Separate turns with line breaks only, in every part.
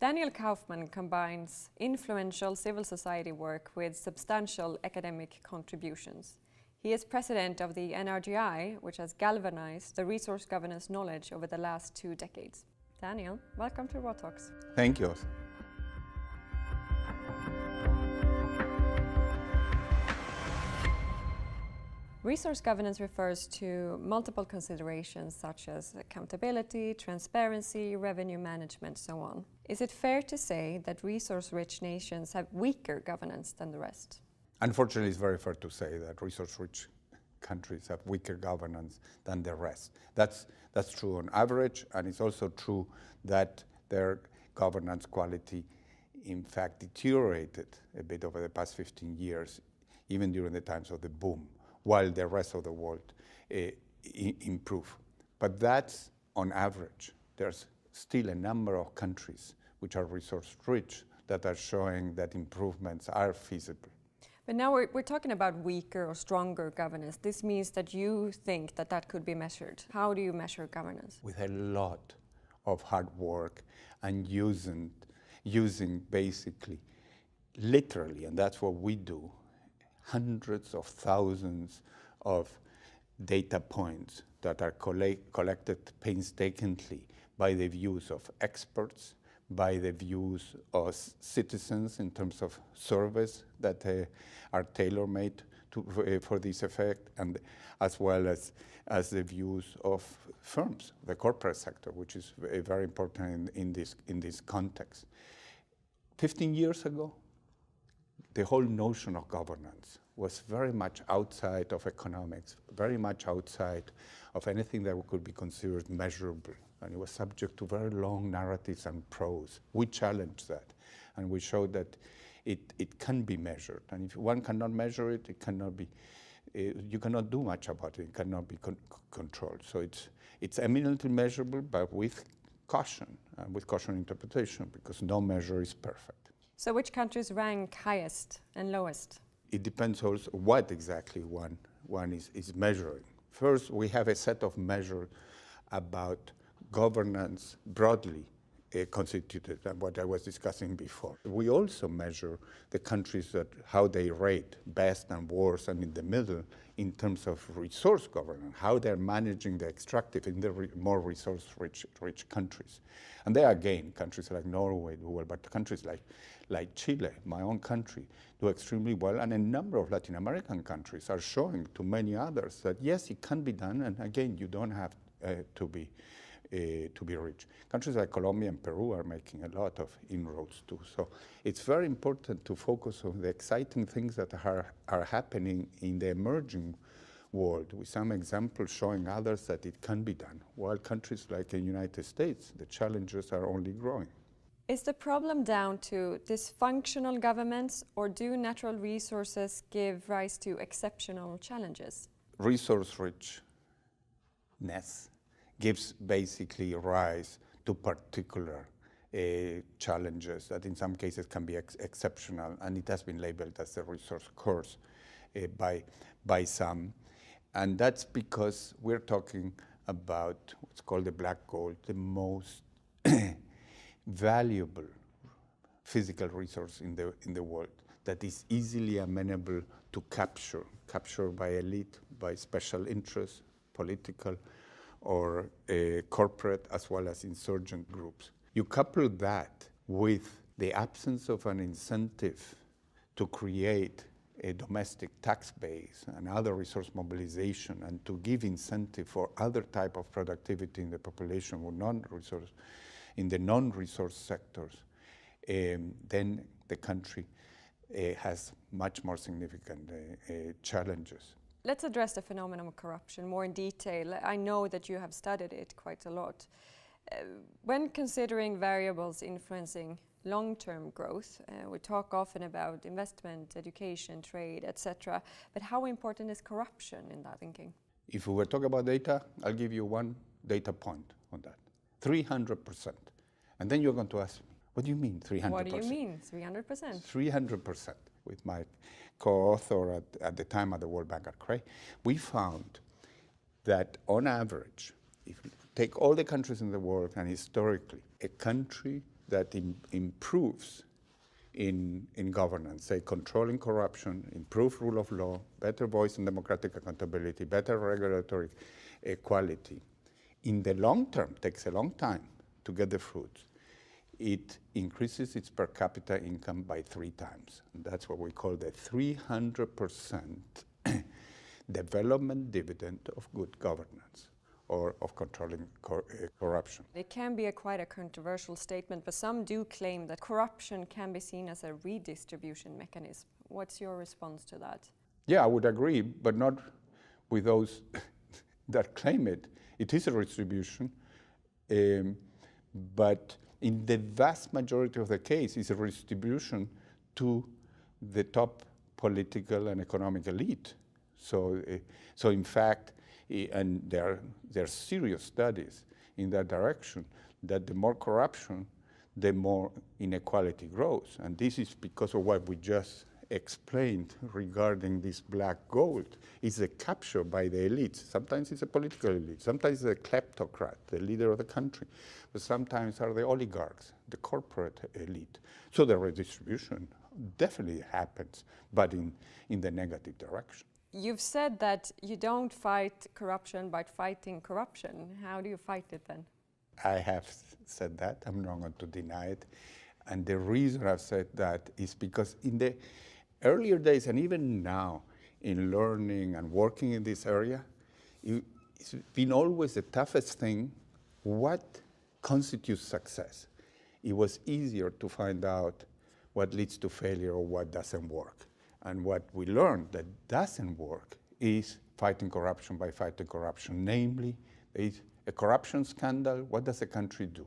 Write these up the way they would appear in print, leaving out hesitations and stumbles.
Daniel Kaufmann combines influential civil society work with substantial academic contributions. He is president of the NRGI, which has galvanized the resource governance knowledge over the last 2 decades. Daniel, welcome to Raw Talks.
Thank you.
Resource governance refers to multiple considerations such as accountability, transparency, revenue management, so on. Is it fair to say that resource-rich nations have weaker governance than the rest?
Unfortunately, it's very fair to say that resource-rich countries have weaker governance than the rest. That's true on average, and it's also true that their governance quality, in fact, deteriorated a bit over the past 15 years, even during the times of the boom, while the rest of the world improve. But that's on average. There's still a number of countries which are resource-rich that are showing that improvements are feasible.
But now we're talking about weaker or stronger governance. This means that you think that that could be measured. How do you measure governance?
With a lot of hard work and using basically, literally, and that's what we do, hundreds of thousands of data points that are collected painstakingly by the views of experts, by the views of citizens in terms of surveys that are tailor-made for this effect, and as well as the views of firms, the corporate sector, which is very important in this context. 15 years ago, the whole notion of governance was very much outside of economics, very much outside of anything that could be considered measurable. And it was subject to very long narratives and prose. We challenged that, and we showed that it can be measured. And if one cannot measure it, it cannot be, you cannot do much about it. It cannot be controlled. So it's eminently measurable, but with caution, and with caution interpretation, because no measure is perfect.
So which countries rank highest and lowest?
It depends also what exactly one is measuring. First, we have a set of measures about governance broadly constituted, and what I was discussing before. We also measure the countries how they rate best and worst and in the middle in terms of resource governance, how they're managing the extractive in the more resource-rich countries. And there again, countries like Norway do well, but countries like Chile, my own country, do extremely well, and a number of Latin American countries are showing to many others that yes, it can be done, and again, you don't have to be rich. Countries like Colombia and Peru are making a lot of inroads too. So it's very important to focus on the exciting things that are happening in the emerging world, with some examples showing others that it can be done, while countries like the United States, the challenges are only growing.
Is the problem down to dysfunctional governments, or do natural resources give rise to exceptional challenges?
Resource-richness gives basically rise to particular challenges that in some cases can be exceptional, and it has been labeled as a resource curse by some. And that's because we're talking about what's called the black gold, the most valuable physical resource in the world that is easily amenable to capture by elite, by special interests, political or corporate, as well as insurgent groups. You couple that with the absence of an incentive to create a domestic tax base and other resource mobilization, and to give incentive for other type of productivity in the population with in the non-resource sectors, then the country has much more significant challenges.
Let's address the phenomenon of corruption more in detail. I know that you have studied it quite a lot. When considering variables influencing long-term growth, we talk often about investment, education, trade, etc. But how important is corruption in that thinking?
If we were talking about data, I'll give you one data point on that. 300%. And then you're going to ask me, what do you mean 300%?
What do you mean 300%?
300%. With my co-author at the time at the World Bank at Cray, we found that on average, if you take all the countries in the world and historically, a country that improves in governance, say controlling corruption, improve rule of law, better voice and democratic accountability, better regulatory equality, in the long term, takes a long time to get the fruits, it increases its per capita income by 3 times. And that's what we call the 300% development dividend of good governance, or of controlling corruption.
It can be quite a controversial statement, but some do claim that corruption can be seen as a redistribution mechanism. What's your response to that?
Yeah, I would agree, but not with those that claim it. It is a redistribution, but in the vast majority of the case, it's a redistribution to the top political and economic elite. So in fact, and there are serious studies in that direction, that the more corruption, the more inequality grows. And this is because of what we just explained regarding this black gold. It's a capture by the elites. Sometimes it's a political elite, sometimes it's a kleptocrat, the leader of the country, but sometimes are the oligarchs, the corporate elite. So the redistribution definitely happens, but in the negative direction.
You've said that you don't fight corruption by fighting corruption. How do you fight it then?
I have said that. I'm not going to deny it. And the reason I've said that is because in the earlier days, and even now, in learning and working in this area, it's been always the toughest thing, what constitutes success. It was easier to find out what leads to failure or what doesn't work. And what we learned that doesn't work is fighting corruption by fighting corruption. Namely, there is a corruption scandal. What does a country do?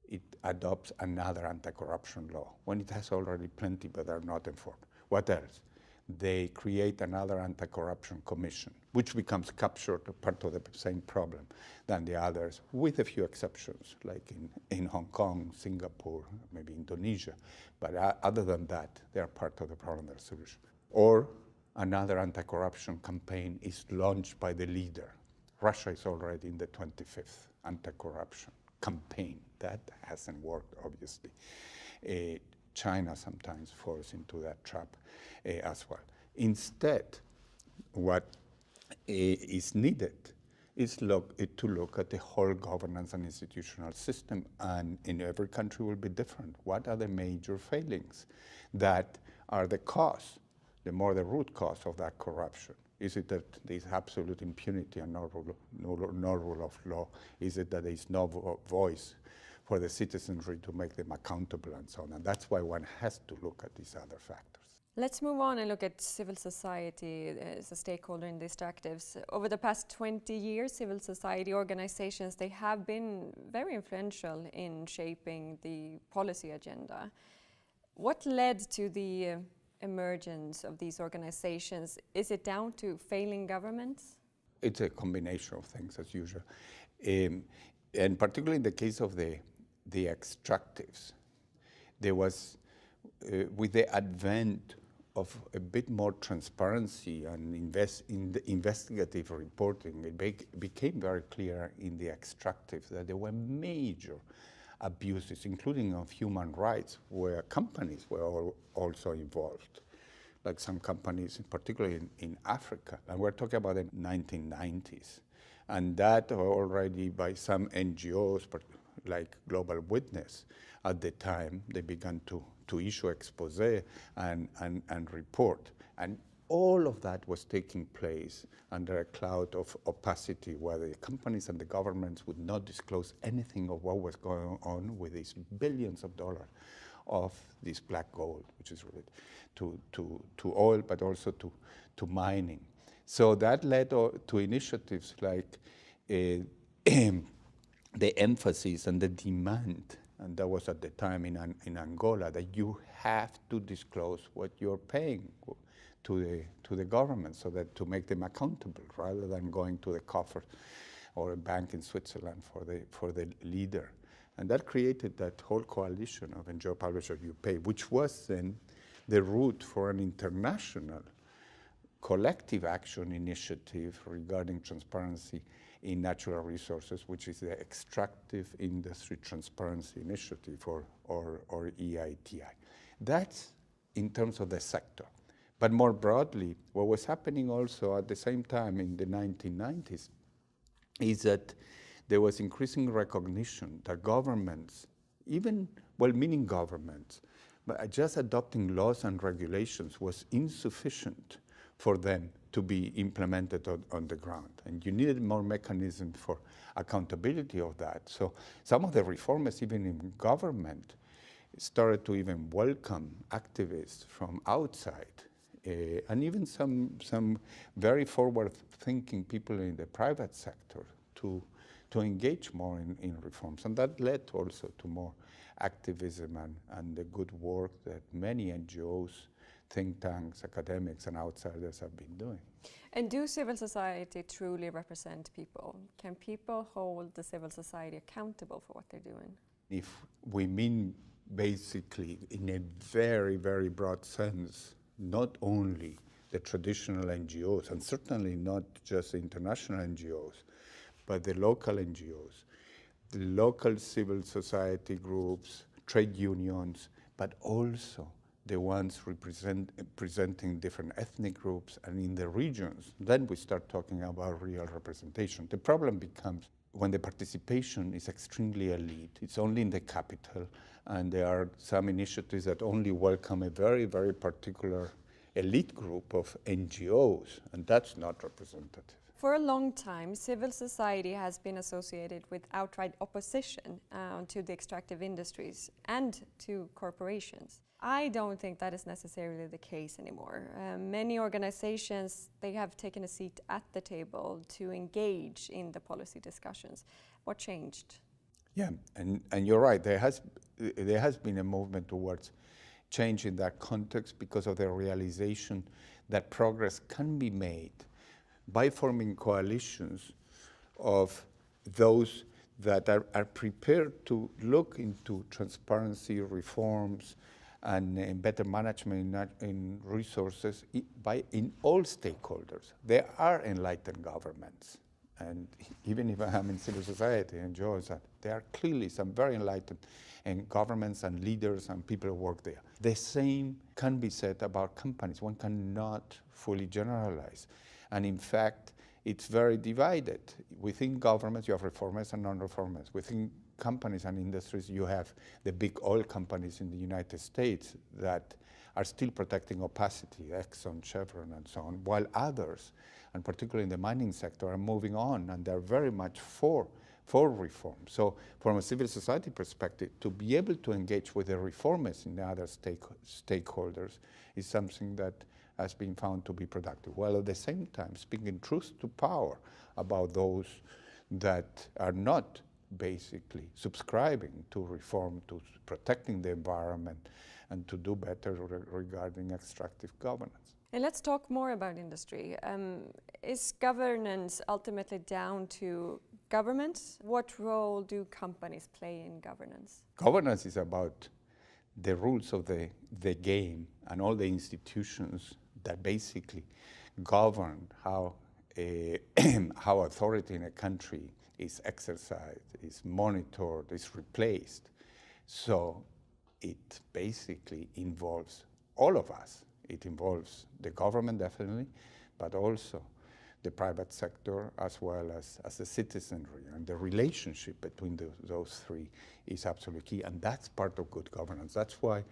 It adopts another anti-corruption law when it has already plenty but are not enforced. What else? They create another anti-corruption commission, which becomes captured part of the same problem than the others, with a few exceptions, like in Hong Kong, Singapore, maybe Indonesia. But other than that, they are part of the problem, their solution. Or another anti-corruption campaign is launched by the leader. Russia is already in the 25th anti-corruption campaign. That hasn't worked, obviously. China sometimes falls into that trap as well. Instead, what is needed is to look at the whole governance and institutional system, and in every country will be different. What are the major failings that are the cause, the root cause of that corruption? Is it that there is absolute impunity and no rule of law? Is it that there is no voice for the citizenry to make them accountable and so on? And that's why one has to look at these other factors.
Let's move on and look at civil society as a stakeholder in these directives. Over the past 20 years, civil society organizations, they have been very influential in shaping the policy agenda. What led to the emergence of these organizations? Is it down to failing governments?
It's a combination of things, as usual. And particularly in the case of the extractives, there was, with the advent of a bit more transparency and investigative reporting, it became very clear in the extractives that there were major abuses, including of human rights, where companies were also involved, like some companies, particularly in Africa. And we're talking about the 1990s. And that already by some NGOs, like Global Witness, at the time, they began to issue expose and report. And all of that was taking place under a cloud of opacity, where the companies and the governments would not disclose anything of what was going on with these billions of dollars of this black gold, which is related to oil, but also to mining. So that led to initiatives like the emphasis and the demand, and that was at the time in Angola, that you have to disclose what you're paying to the government, so that to make them accountable, rather than going to the coffer or a bank in Switzerland for the leader. And that created that whole coalition of NGO publishers you pay, which was then the route for an international collective action initiative regarding transparency in natural resources, which is the Extractive Industry Transparency Initiative, or EITI. That's in terms of the sector. But more broadly, what was happening also at the same time in the 1990s is that there was increasing recognition that governments, even well-meaning governments, but just adopting laws and regulations was insufficient for them to be implemented on the ground. And you needed more mechanism for accountability of that. So some of the reformers, even in government, started to even welcome activists from outside, and even some very forward-thinking people in the private sector to engage more in reforms. And that led also to more activism and the good work that many NGOs, think tanks, academics, and outsiders have been doing.
And do civil society truly represent people? Can people hold the civil society accountable for what they're doing?
If we mean basically in a very, very broad sense, not only the traditional NGOs, and certainly not just the international NGOs, but the local NGOs, the local civil society groups, trade unions, but also the ones representing different ethnic groups and in the regions, then we start talking about real representation. The problem becomes when the participation is extremely elite. It's only in the capital, and there are some initiatives that only welcome a very, very particular elite group of NGOs, and that's not representative.
For a long time, civil society has been associated with outright opposition to the extractive industries and to corporations. I don't think that is necessarily the case anymore. Many organizations, they have taken a seat at the table to engage in the policy discussions. What changed?
Yeah, and you're right. There has been a movement towards change in that context because of the realization that progress can be made by forming coalitions of those that are prepared to look into transparency, reforms, and better management in resources in all stakeholders. There are enlightened governments, and even if I'm in civil society and NGOs, there are clearly some very enlightened governments and leaders and people who work there. The same can be said about companies. One cannot fully generalize. And in fact, it's very divided. Within governments, you have reformers and non-reformers. Within companies and industries, you have the big oil companies in the United States that are still protecting opacity, Exxon, Chevron, and so on, while others, and particularly in the mining sector, are moving on, and they're very much for reform. So from a civil society perspective, to be able to engage with the reformers in the other stakeholders is something that has been found to be productive, while at the same time speaking truth to power about those that are not basically subscribing to reform, to protecting the environment, and to do better regarding extractive governance.
And let's talk more about industry. Is governance ultimately down to governments? What role do companies play in governance?
Governance is about the rules of the game and all the institutions that basically govern how authority in a country is exercised, is monitored, is replaced. So it basically involves all of us. It involves the government, definitely, but also the private sector as well as the citizenry. And the relationship between those three is absolutely key. And that's part of good governance. That's why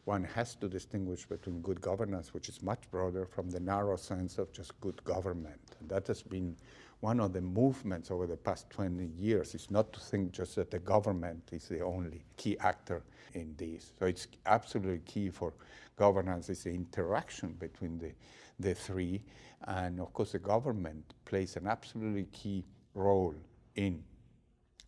one has to distinguish between good governance, which is much broader, from the narrow sense of just good government. And that has been one of the movements over the past 20 years, is not to think just that the government is the only key actor in this. So it's absolutely key for governance is the interaction between the three. And of course, the government plays an absolutely key role in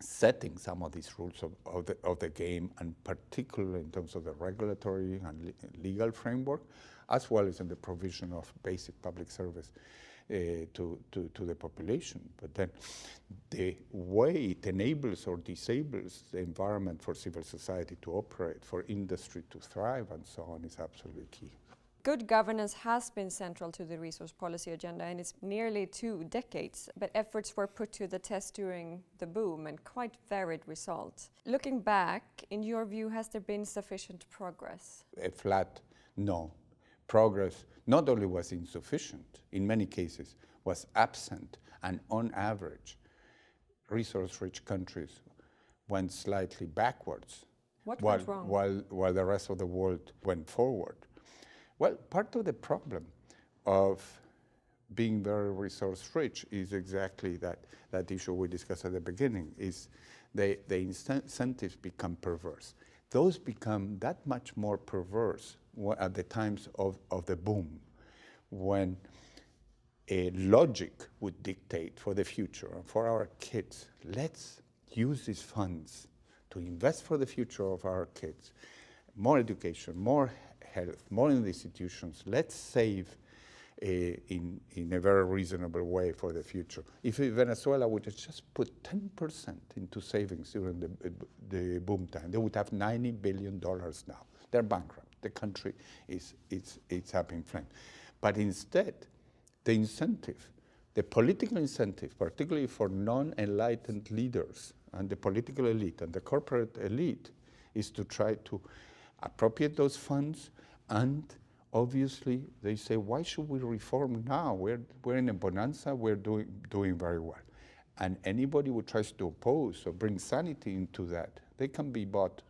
setting some of these rules of the game, and particularly in terms of the regulatory and legal framework, as well as in the provision of basic public service to the population. But then the way it enables or disables the environment for civil society to operate, for industry to thrive, and so on, is absolutely key.
Good governance has been central to the resource policy agenda, and it's nearly 2 decades, but efforts were put to the test during the boom and quite varied results. Looking back, in your view, has there been sufficient progress?
A flat no. Progress not only was insufficient, in many cases was absent, and on average, resource-rich countries went slightly backwards.
What went wrong?
While the rest of the world went forward. Well, part of the problem of being very resource-rich is exactly that issue we discussed at the beginning, is the incentives become perverse. Those become that much more perverse at the times of the boom, when a logic would dictate for the future and for our kids, let's use these funds to invest for the future of our kids, more education, more health, more in the institutions. Let's save in a very reasonable way for the future. If Venezuela would have just put 10% into savings during the boom time, they would have $90 billion now. They're bankrupt. The country it's up in flames. But instead, the incentive, the political incentive, particularly for non-enlightened leaders and the political elite and the corporate elite, is to try to appropriate those funds. And obviously, they say, why should we reform now? We're in a bonanza, we're doing very well. And anybody who tries to oppose or bring sanity into that, they can be bought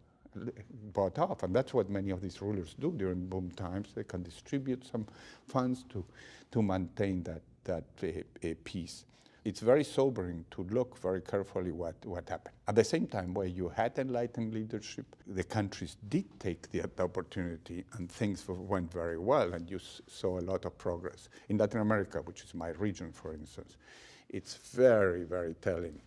off. And that's what many of these rulers do during boom times. They can distribute some funds to maintain that peace. It's very sobering to look very carefully what happened. At the same time, where you had enlightened leadership, the countries did take the opportunity and things went very well, and you saw a lot of progress. In Latin America, which is my region, for instance, it's very, very telling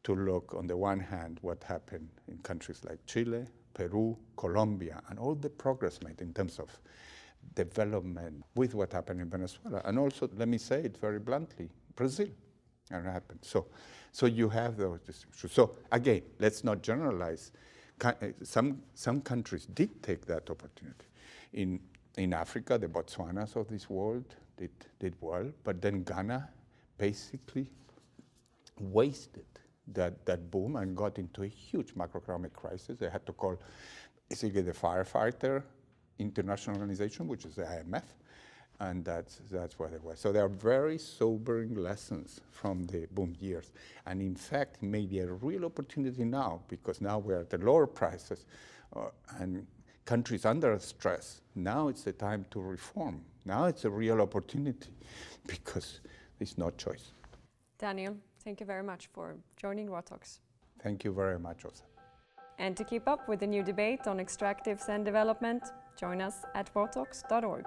to look, on the one hand, what happened in countries like Chile, Peru, Colombia, and all the progress made in terms of development with what happened in Venezuela. And also, let me say it very bluntly, Brazil. And it happened. So you have those distinctions. So again, let's not generalize. Some countries did take that opportunity. In Africa, the Botswanas of this world did well, but then Ghana basically wasted that boom and got into a huge macroeconomic crisis. They had to call basically the firefighter international organization, which is the IMF, and that's what it was. So there are very sobering lessons from the boom years. And in fact, maybe a real opportunity now, because now we're at the lower prices and countries under stress. Now it's the time to reform. Now it's a real opportunity because there's no choice.
Daniel, thank you very much for joining Raw Talks.
Thank you very much, Osa.
And to keep up with the new debate on extractives and development, join us at rawtalks.org.